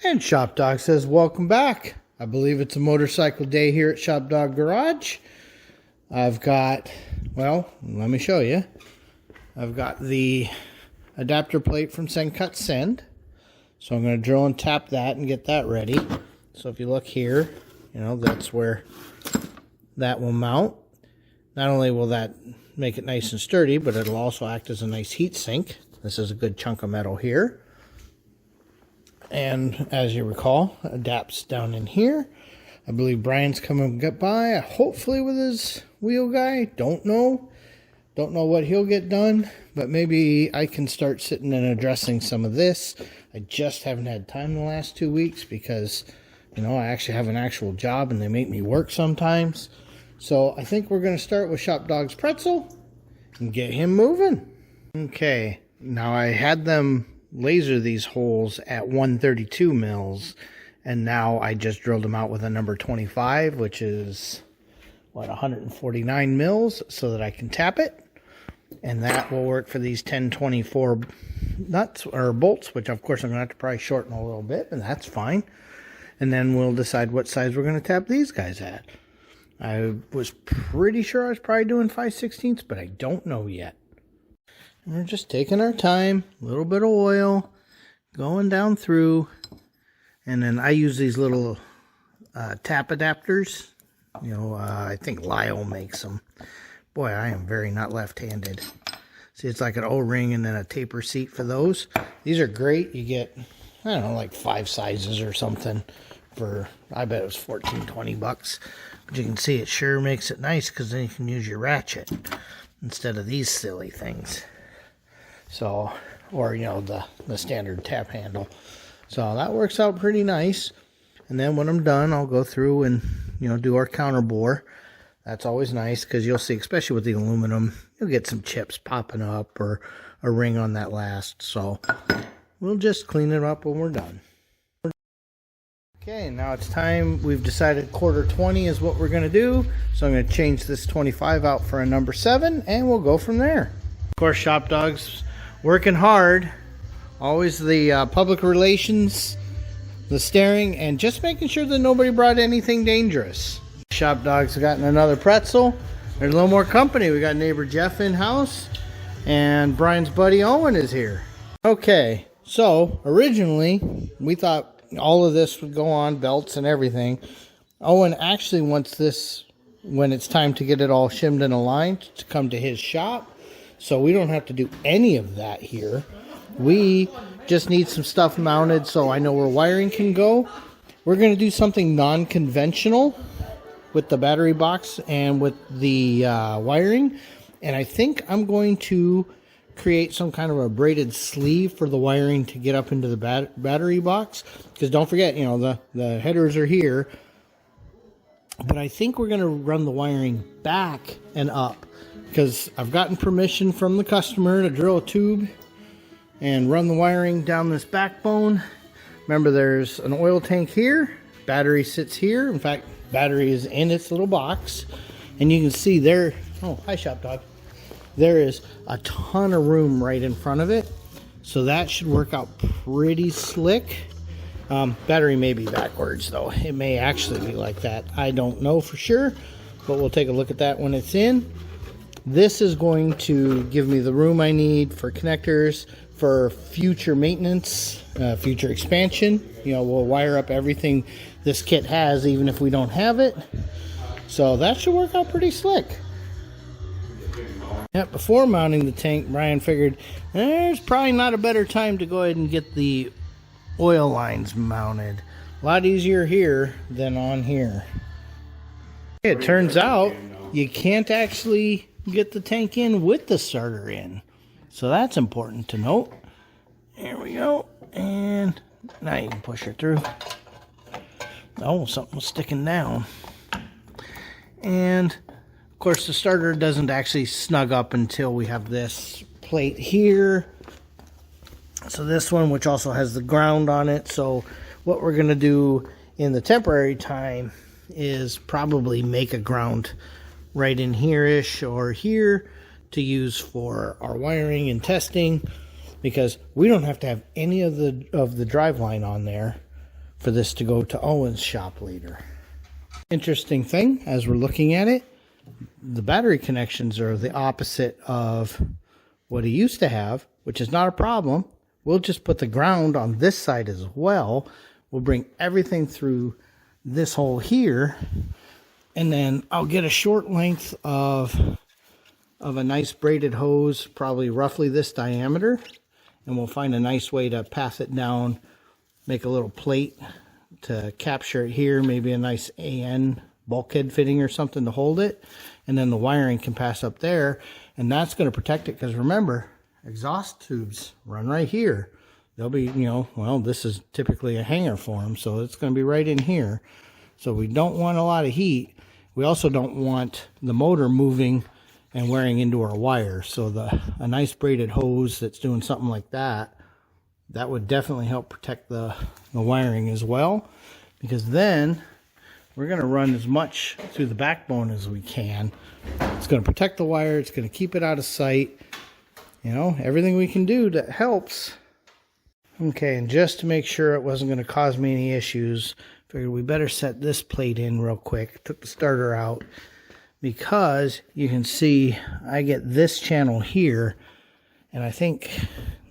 And ShopDog says, welcome back. I believe it's a motorcycle day here at ShopDog-Garage. I've got, well, let me show you. I've got the adapter plate from Send Cut Send. So I'm going to drill and tap that and get that ready. So if you look here, you know, that's where that will mount. Not only will that make it nice and sturdy, but it'll also act as a nice heat sink. This is a good chunk of metal here. And as you recall, adapts down in here. I believe Brian's coming by, hopefully with his wheel guy. Don't know what he'll get done, but maybe I can start sitting and addressing some of this. I just haven't had time the last 2 weeks because, you know, I actually have an actual job and they make me work sometimes. So I think we're going to start with ShopDog's pretzel and get him moving. Okay, now I had them laser these holes at 132 mils, and now I just drilled them out with a number 25, which is what, 149 mils, so that I can tap it, and that will work for these 1024 nuts or bolts, which of course I'm gonna have to probably shorten a little bit, and that's fine. And then we'll decide what size we're gonna tap these guys at. I was pretty sure I was probably doing 5/16, but I don't know yet. And we're just taking our time, a little bit of oil, going down through, and then I use these little tap adapters. You know, I think Lyle makes them. Boy, I am very not left-handed. See, it's like an O-ring and then a taper seat for those. These are great. You get, I don't know, like 5 sizes or something for, I bet it was 14, 20 bucks. But you can see it sure makes it nice because then you can use your ratchet instead of these silly things. So, or, you know, the standard tap handle. So that works out pretty nice. And then when I'm done, I'll go through and, you know, do our counter bore. That's always nice because you'll see, especially with the aluminum, you'll get some chips popping up or a ring on that last. So we'll just clean it up when we're done. Okay, now it's time. We've decided 1/4 is what we're going to do. So I'm going to change this 25 out for a number 7 and we'll go from there. Of course, ShopDog's working hard, always the public relations, the staring, and just making sure that nobody brought anything dangerous. ShopDog's gotten another pretzel. There's a little more company. We got neighbor Jeff in house, and Brian's buddy Owen is here. Okay, so originally we thought all of this would go on, belts and everything. Owen actually wants this, when it's time to get it all shimmed and aligned, to come to his shop. So we don't have to do any of that here. We just need some stuff mounted so I know where wiring can go. We're going to do something non-conventional with the battery box and with the wiring. And I think I'm going to create some kind of a braided sleeve for the wiring to get up into the battery box. Because don't forget, you know, the headers are here. But I think we're going to run the wiring back and up, because I've gotten permission from the customer to drill a tube and run the wiring down this backbone. Remember, there's an oil tank here, battery sits here. In fact, battery is in its little box, and you can see there, oh, hi ShopDog, there is a ton of room right in front of it, so that should work out pretty slick. Battery may be backwards though, it may actually be like that, I don't know for sure, but we'll take a look at that when it's in. This is going to give me the room I need for connectors, for future maintenance, future expansion. You know, we'll wire up everything this kit has, even if we don't have it. So that should work out pretty slick. Yeah, before mounting the tank, Brian figured there's probably not a better time to go ahead and get the oil lines mounted. A lot easier here than on here. It turns out you can't actually get the tank in with the starter in, so that's important to note. There we go, and now you can push her through. Oh, something was sticking down. And of course the starter doesn't actually snug up until we have this plate here. So this one, which also has the ground on it, so what we're going to do in the temporary time is probably make a ground right in here-ish or here to use for our wiring and testing, because we don't have to have any of the drive line on there for this to go to Owen's shop later. Interesting thing, as we're looking at it, the battery connections are the opposite of what he used to have, which is not a problem. We'll just put the ground on this side as well. We'll bring everything through this hole here, and then I'll get a short length of a nice braided hose, probably roughly this diameter, and we'll find a nice way to pass it down, make a little plate to capture it here, maybe a nice AN bulkhead fitting or something to hold it, and then the wiring can pass up there, and that's going to protect it, because remember, exhaust tubes run right here. They'll be, well, this is typically a hanger for them, so it's going to be right in here. So we don't want a lot of heat. We also don't want the motor moving and wearing into our wire. So a nice braided hose that's doing something like that, that would definitely help protect the wiring as well, because then we're going to run as much through the backbone as we can. It's going to protect the wire. It's going to keep it out of sight. Everything we can do that helps. Okay, and just to make sure it wasn't going to cause me any issues, figured we better set this plate in real quick. Took the starter out because you can see I get this channel here, and I think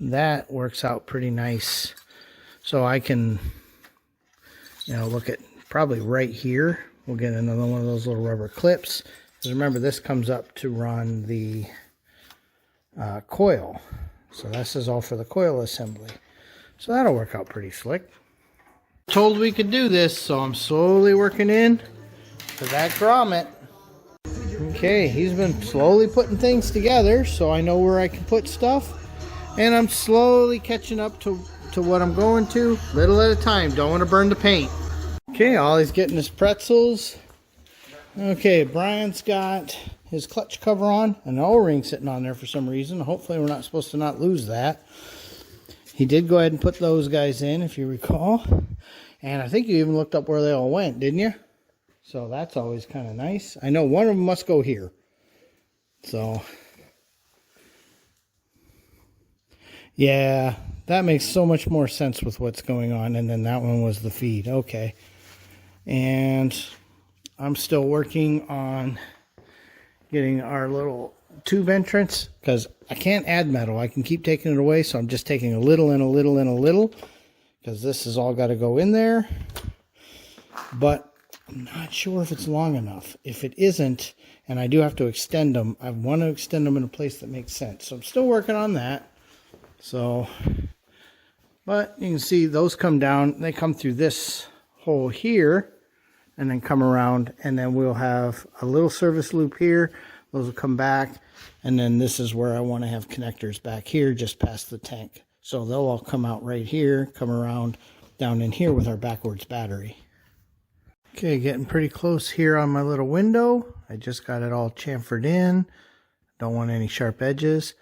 that works out pretty nice. So I can, look at probably right here. We'll get another one of those little rubber clips. Because remember, this comes up to run the coil. So this is all for the coil assembly. So that'll work out pretty slick. Told we could do this, so I'm slowly working in for that grommet. Okay, he's been slowly putting things together, so I know where I can put stuff. And I'm slowly catching up to what I'm going to, little at a time. Don't want to burn the paint. Okay, Ollie's getting his pretzels. Okay, Brian's got his clutch cover on, and an O-ring sitting on there for some reason. Hopefully we're not supposed to not lose that. He did go ahead and put those guys in, if you recall. And I think you even looked up where they all went, didn't you? So that's always kind of nice. I know one of them must go here. So, yeah, that makes so much more sense with what's going on. And then that one was the feed. Okay. And I'm still working on getting our little tube entrance, because I can't add metal. I can keep taking it away, so I'm just taking a little and a little and a little, because this has all got to go in there. But I'm not sure if it's long enough. If it isn't, and I do have to extend them, I want to extend them in a place that makes sense. So I'm still working on that. So, but you can see those come down. They come through this hole here and then come around, and then we'll have a little service loop here. Those will come back, and then this is where I want to have connectors back here just past the tank. So they'll all come out right here, come around down in here with our backwards battery. Okay, getting pretty close here on my little window. I just got it all chamfered in. Don't want any sharp edges.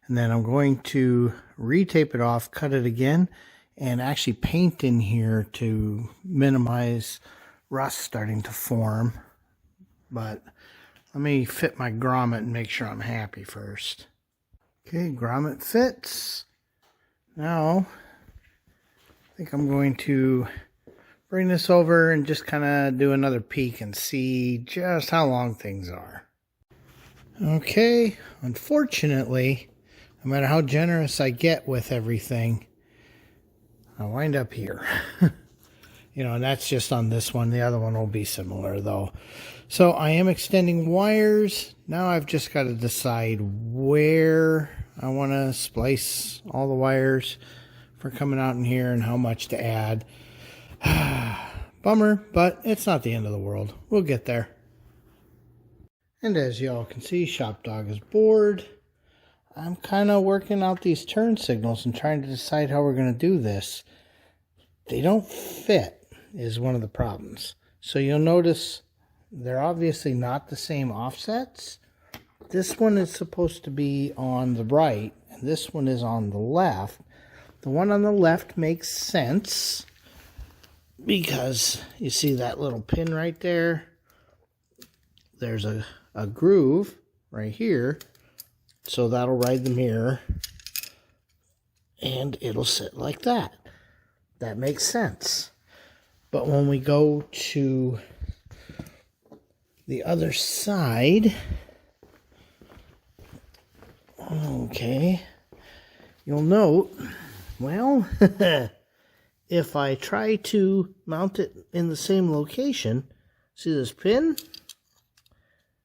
And then I'm going to retape it off, cut it again, and actually paint in here to minimize rust starting to form. But let me fit my grommet and make sure I'm happy first. Okay, grommet fits. Now, I think I'm going to bring this over and just kind of do another peek and see just how long things are. Okay, unfortunately, no matter how generous I get with everything, I wind up here. And that's just on this one. The other one will be similar though. So I am extending wires. Now I've just got to decide where I want to splice all the wires for coming out in here and how much to add. Bummer, but it's not the end of the world. We'll get there. And as y'all can see, ShopDog is bored. I'm kind of working out these turn signals and trying to decide how we're going to do this. They don't fit is one of the problems. So you'll notice they're obviously not the same offsets. This one is supposed to be on the right, and this one is on the left. The one on the left makes sense because you see that little pin right there. There's a groove right here, so that'll ride the mirror, and it'll sit like that. That makes sense. But when we go to the other side, okay, you'll note, well, if I try to mount it in the same location, see this pin?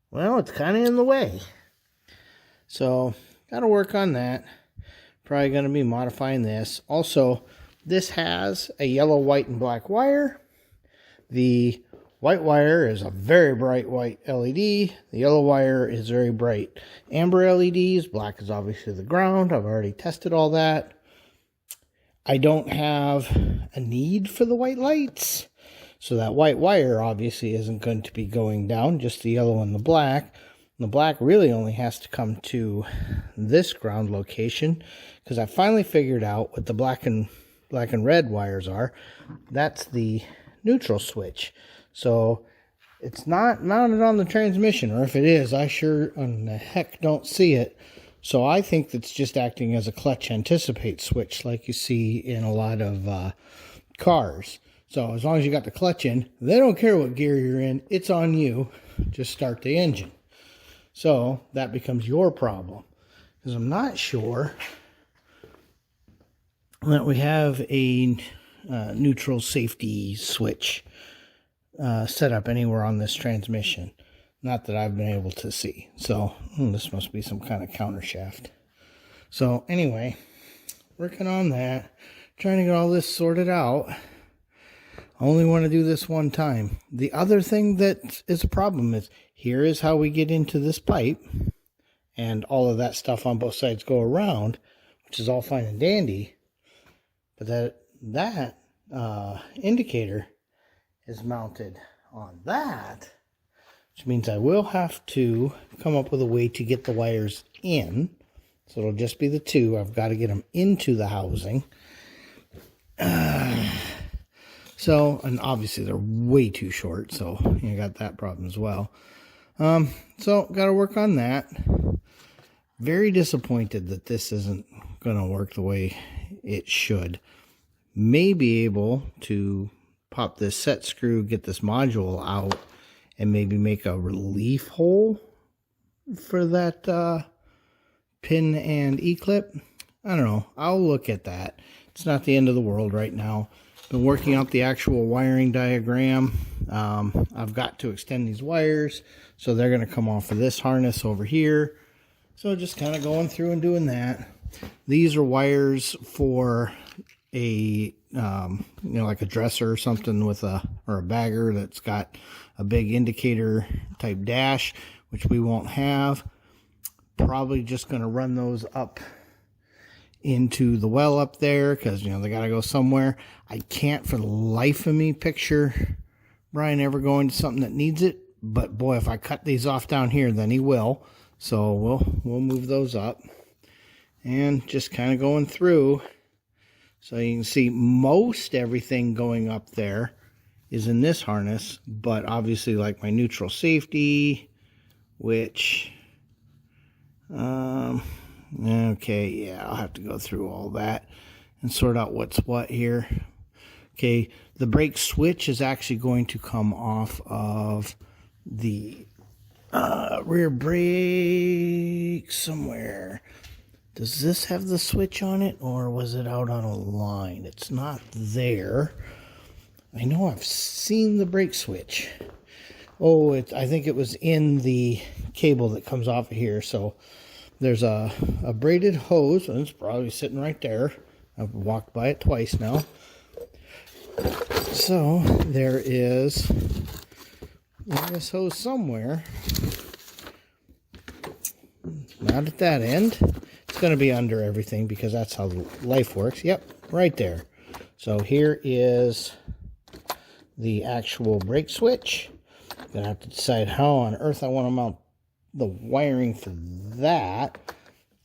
Well, it's kind of in the way. So, got to work on that. Probably going to be modifying this. Also, this has a yellow, white, and black wire. The white wire is a very bright white LED. The yellow wire is very bright amber LEDs. Black is obviously the ground. I've already tested all that. I don't have a need for the white lights. So that white wire obviously isn't going to be going down, just the yellow and the black. The black really only has to come to this ground location, because I finally figured out what the black and red wires are. That's the neutral switch. So it's not mounted on the transmission, or if it is, I sure on the heck don't see it. So I think it's just acting as a clutch anticipate switch like you see in a lot of cars. So as long as you got the clutch in, they don't care what gear you're in. It's on you. Just start the engine. So that becomes your problem, because I'm not sure that we have a neutral safety switch set up anywhere on this transmission. Not that I've been able to see. So this must be some kind of counter shaft. So anyway, working on that, trying to get all this sorted out. I only want to do this one time. The other thing that is a problem is, here is how we get into this pipe, and all of that stuff on both sides go around, which is all fine and dandy. But that indicator is mounted on that, which means I will have to come up with a way to get the wires in. So it'll just be the two. I've got to get them into the housing. So, and obviously they're way too short, so you got that problem as well. So, got to work on that. Very disappointed that this isn't going to work the way it should. May be able to pop this set screw, get this module out, and maybe make a relief hole for that pin and E-clip. I don't know. I'll look at that. It's not the end of the world right now. Been working out the actual wiring diagram. I've got to extend these wires, so they're going to come off of this harness over here. So just kind of going through and doing that. These are wires for a like a dresser or something with or a bagger that's got a big indicator type dash, which we won't have. Probably just going to run those up into the well up there, because they got to go somewhere. I can't for the life of me picture Brian ever going to something that needs it, but boy, if I cut these off down here, then he will. So we'll move those up, and just kind of going through. So you can see most everything going up there is in this harness, but obviously like my neutral safety, which okay, yeah, I'll have to go through all that and sort out what's what here. Okay, the brake switch is actually going to come off of the rear brake somewhere. Does this have the switch on it, or was it out on a line? It's not there. I know I've seen the brake switch. Oh, I think it was in the cable that comes off of here. So there's a braided hose, and it's probably sitting right there. I've walked by it twice now. So there is this hose somewhere. Not at that end. It's going to be under everything because that's how life works. Yep, right there. So here is the actual brake switch. I'm going to have to decide how on earth I want to mount the wiring for that.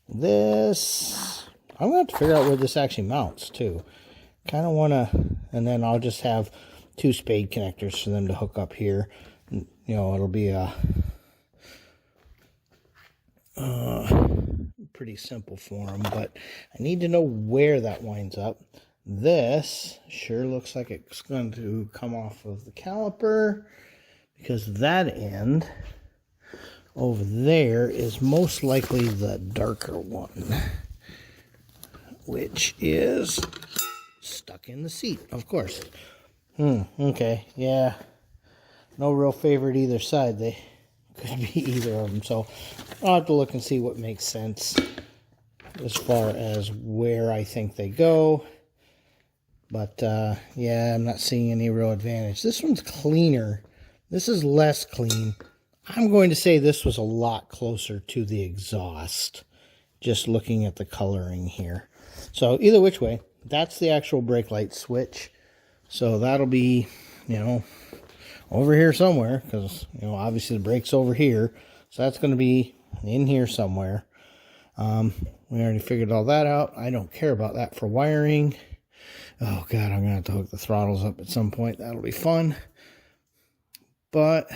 This, I'm going to have to figure out where this actually mounts too. Kind of want to, and then I'll just have two spade connectors for them to hook up here. It'll be a pretty simple for them, but I need to know where that winds up. This sure looks like it's going to come off of the caliper, because that end over there is most likely the darker one, which is stuck in the seat, of course. Okay, yeah. No real favorite either side. They could be either of them. So I'll have to look and see what makes sense as far as where I think they go. But yeah, I'm not seeing any real advantage. This one's cleaner. This is less clean. I'm going to say this was a lot closer to the exhaust, just looking at the coloring here. So either which way, that's the actual brake light switch. So that'll be, you know, over here somewhere, because, you know, obviously the brake's over here. So that's going to be in here somewhere. We already figured all that out. I don't care about that for wiring. Oh, God, I'm going to have to hook the throttles up at some point. That'll be fun. But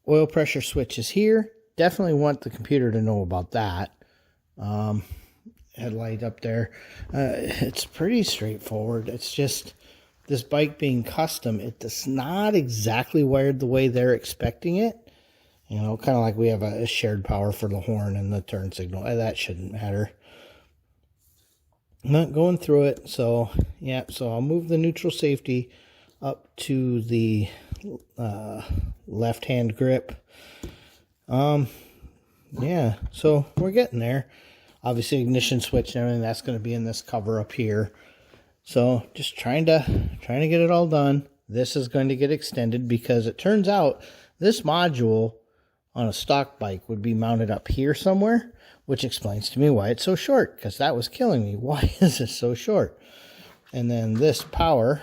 oil pressure switch is here. Definitely want the computer to know about that. Headlight up there. It's pretty straightforward. It's just this bike being custom, it's not exactly wired the way they're expecting it. You know, kind of like we have a shared power for the horn and the turn signal. That shouldn't matter. I'm not going through it, so yeah. So I'll move the neutral safety up to the left-hand grip. Yeah, so we're getting there. Obviously, ignition switch and everything, that's going to be in this cover up here. So just trying to get it all done. This is going to get extended because it turns out this module on a stock bike would be mounted up here somewhere, which explains to me why it's so short, because that was killing me. Why is it so short? And then this power,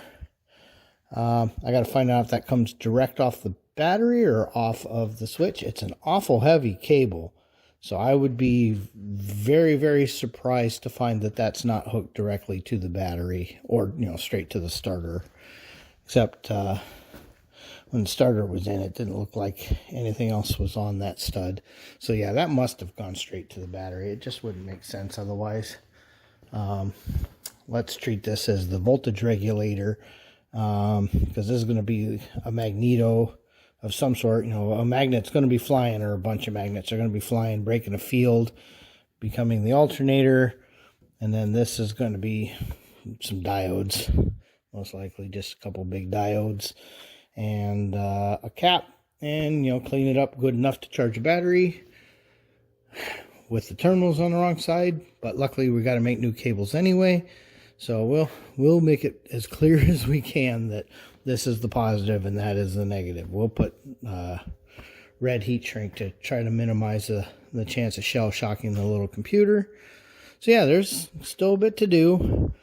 I got to find out if that comes direct off the battery or off of the switch. It's an awful heavy cable. So I would be very, very surprised to find that that's not hooked directly to the battery or, you know, straight to the starter. Except when the starter was in, it didn't look like anything else was on that stud. So yeah, that must have gone straight to the battery. It just wouldn't make sense otherwise. Let's treat this as the voltage regulator, because this is going to be a magneto of some sort. You know, a magnet's going to be flying, or a bunch of magnets are going to be flying, breaking a field, becoming the alternator. And then this is going to be some diodes, most likely just a couple big diodes, and a cap, and, you know, clean it up good enough to charge a battery with the terminals on the wrong side. But luckily we got to make new cables anyway, so we'll make it as clear as we can that this is the positive and that is the negative. We'll put red heat shrink to try to minimize the chance of shell shocking the little computer. So yeah, there's still a bit to do.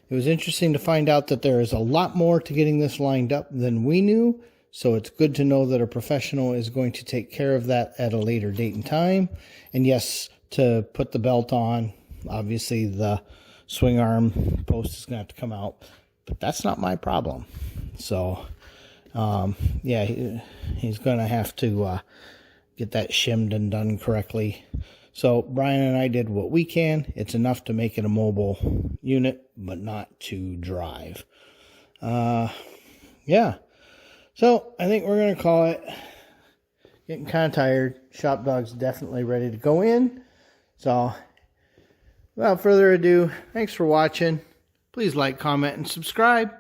It was interesting to find out that there is a lot more to getting this lined up than we knew. So it's good to know that a professional is going to take care of that at a later date and time. And yes, to put the belt on, obviously the swing arm post is going to have to come out, but that's not my problem. So, yeah, he's going to have to get that shimmed and done correctly. So Brian and I did what we can. It's enough to make it a mobile unit, but not to drive. Yeah. So I think we're going to call it. Getting kind of tired. Shop Dog's definitely ready to go in. So without further ado, thanks for watching. Please like, comment, and subscribe.